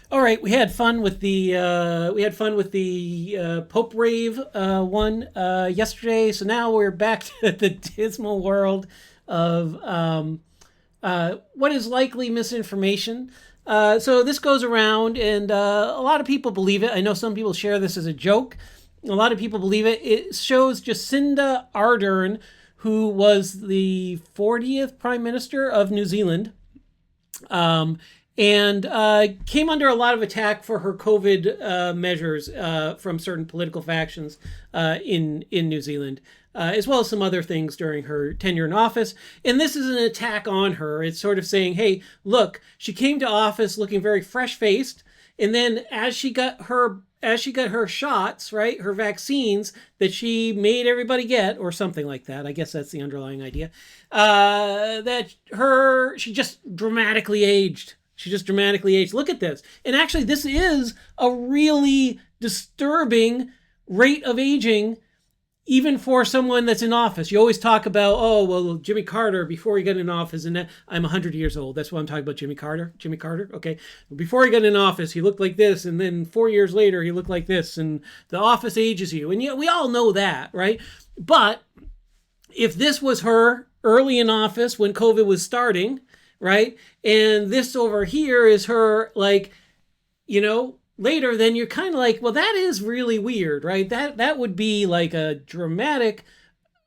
All right, we had fun with the Pope rave one yesterday. So now we're back to the dismal world of what is likely misinformation. So this goes around, and a lot of people believe it. I know some people share this as a joke. A lot of people believe it. It shows Jacinda Ardern, who was the 40th Prime Minister of New Zealand, um, and came under a lot of attack for her COVID measures from certain political factions in New Zealand, as well as some other things during her tenure in office. And this is an attack on her. It's sort of saying, "Hey, look, she came to office looking very fresh faced, and then as she got her shots, right, her vaccines that she made everybody get, or something like that. I guess that's the underlying idea. That she just dramatically aged. She just dramatically aged. Look at this. And actually, this is a really disturbing rate of aging, even for someone that's in office. You always talk about, oh, well, Jimmy Carter, before he got in office, and I'm 100 years old. That's why I'm talking about Jimmy Carter. Jimmy Carter, okay. Before he got in office, he looked like this, and then 4 years later, he looked like this, and the office ages you. And we all know that, right? But if this was her early in office when COVID was starting, right? And this over here is her, like, later, then you're kind of like, well, that is really weird, right? That would be like a dramatic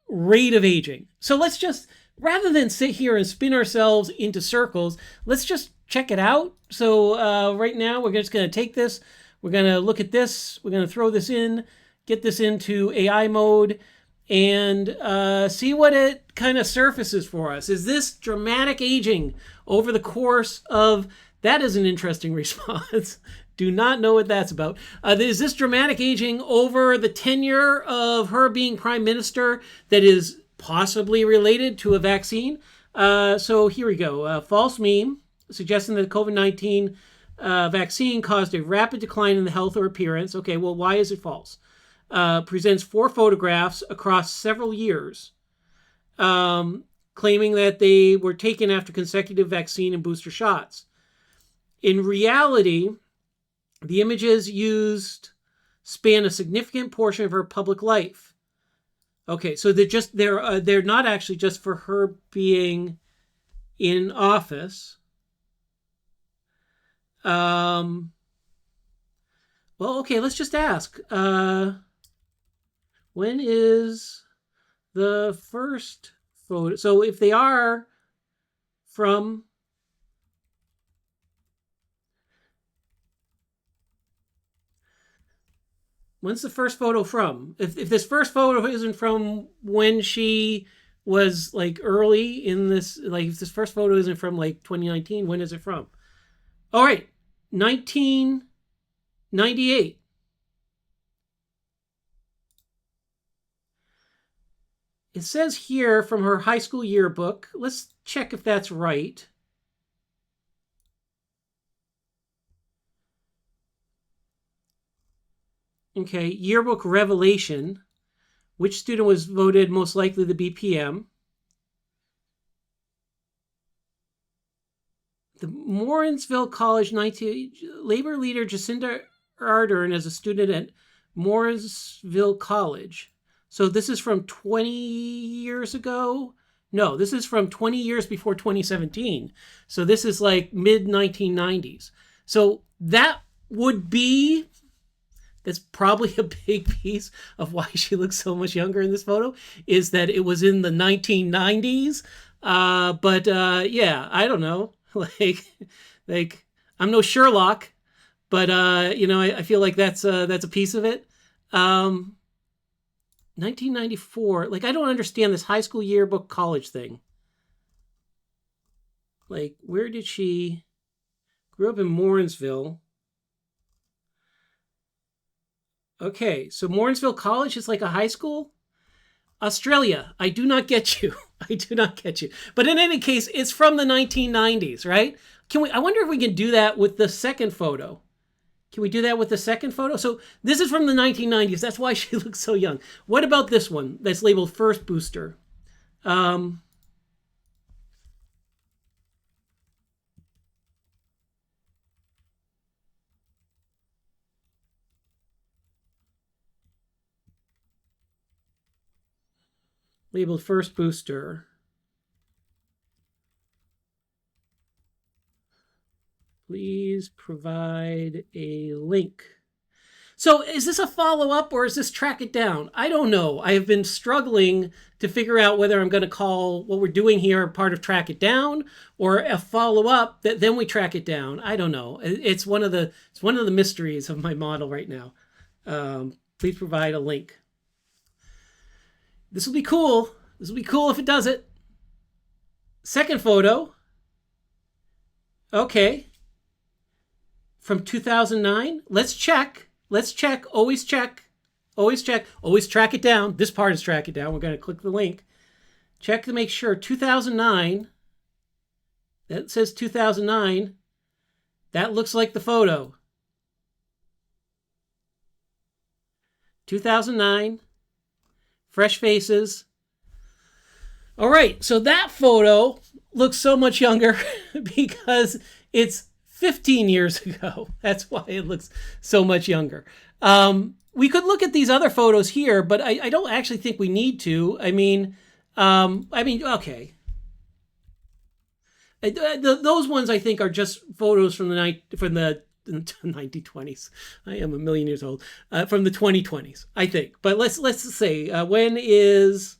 rate of aging. So let's just, rather than sit here and spin ourselves into circles, let's just check it out. So right now, we're just going to take this. We're going to look at this. We're going to throw this in, get this into AI mode, and see what it kind of surfaces for us. Is this dramatic aging over the course of... That is an interesting response. Do not know what that's about. Is this dramatic aging over the tenure of her being prime minister that is possibly related to a vaccine? So here we go. False meme suggesting that the COVID-19 vaccine caused a rapid decline in the health or appearance. Okay, well, why is it false? Presents 4 photographs across several years, claiming that they were taken after consecutive vaccine and booster shots. In reality, the images used span a significant portion of her public life. Okay, so they're not actually just for her being in office. Well, okay, let's just ask. When is the first photo? So if they are from... When's the first photo from? If this first photo isn't from when she was like early in this, like if this first photo isn't from like 2019, when is it from? All right, 1998. It says here from her high school yearbook. Let's check if that's right. Okay, yearbook revelation. Which student was voted most likely to be PM? The Morrinsville College 19 labor leader Jacinda Ardern as a student at Morrinsville College. So this is from 20 years ago. No, this is from 20 years before 2017. So this is like mid 1990s. So that would be... That's probably a big piece of why she looks so much younger in this photo, is that it was in the 1990s. But yeah, I don't know. like I'm no Sherlock, but I feel like that's a piece of it. 1994. Like, I don't understand this high school yearbook college thing. Like, where did she... Grew up in Morrinsville. Okay, so Morrinsville College is like a high school? Australia, I do not get you. I do not get you. But in any case, it's from the 1990s, right? I wonder if we can do that with the second photo. Can we do that with the second photo? So this is from the 1990s. That's why she looks so young. What about this one that's labeled first booster? Labeled first booster. Please provide a link. So is this a follow-up or is this track it down? I don't know. I have been struggling to figure out whether I'm going to call what we're doing here part of track it down or a follow-up that then we track it down. I don't know. It's one of the mysteries of my model right now. Please provide a link. This will be cool. This will be cool if it does it. Second photo. Okay. From 2009. Let's check. Let's check. Always check. Always check. Always track it down. This part is track it down. We're going to click the link. Check to make sure. 2009. That says 2009. That looks like the photo. 2009. Fresh faces. All right. So that photo looks so much younger because it's 15 years ago. That's why it looks so much younger. We could look at these other photos here, but I don't actually think we need to. I mean, okay. Those ones I think are just photos from the 1920s. I am a million years old. From the 2020s, I think. But let's say when is.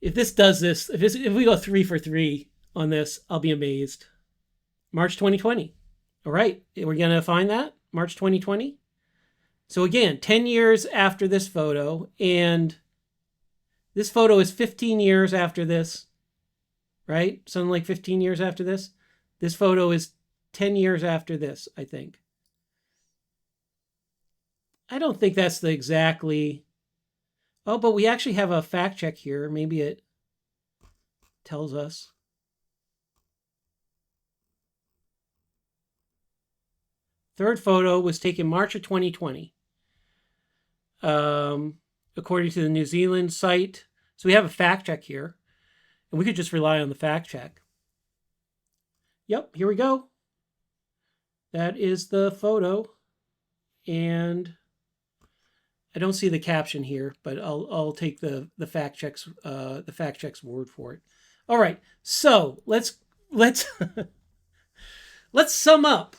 If this does this, if we go 3 for 3 on this, I'll be amazed. March 2020. All right, we're going to find that. March 2020. So again, 10 years after this photo, and this photo is 15 years after this, right? Something like 15 years after this. This photo is 10 years after this, I think. I don't think that's the exactly... Oh, but we actually have a fact check here. Maybe it tells us. Third photo was taken March of 2020. According to the New Zealand site. So we have a fact check here. And we could just rely on the fact check. Yep, here we go. That is the photo. And I don't see the caption here, but I'll take the fact check's word for it. All right, so let's let's sum up.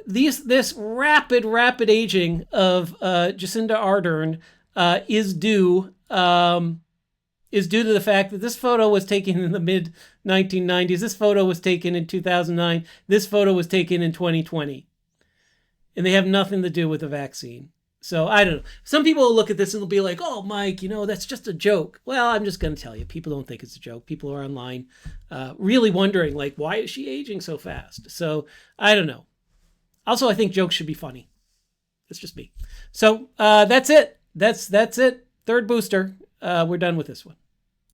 This rapid aging of Jacinda Ardern is due to the fact that this photo was taken in the mid 1990s. This photo was taken in 2009. This photo was taken in 2020, and they have nothing to do with the vaccine. So I don't know. Some people will look at this and they'll be like, oh, Mike, that's just a joke. Well, I'm just going to tell you, people don't think it's a joke. People are online really wondering, like, why is she aging so fast? So I don't know. Also, I think jokes should be funny. That's just me. So that's it. That's it. Third booster. We're done with this one.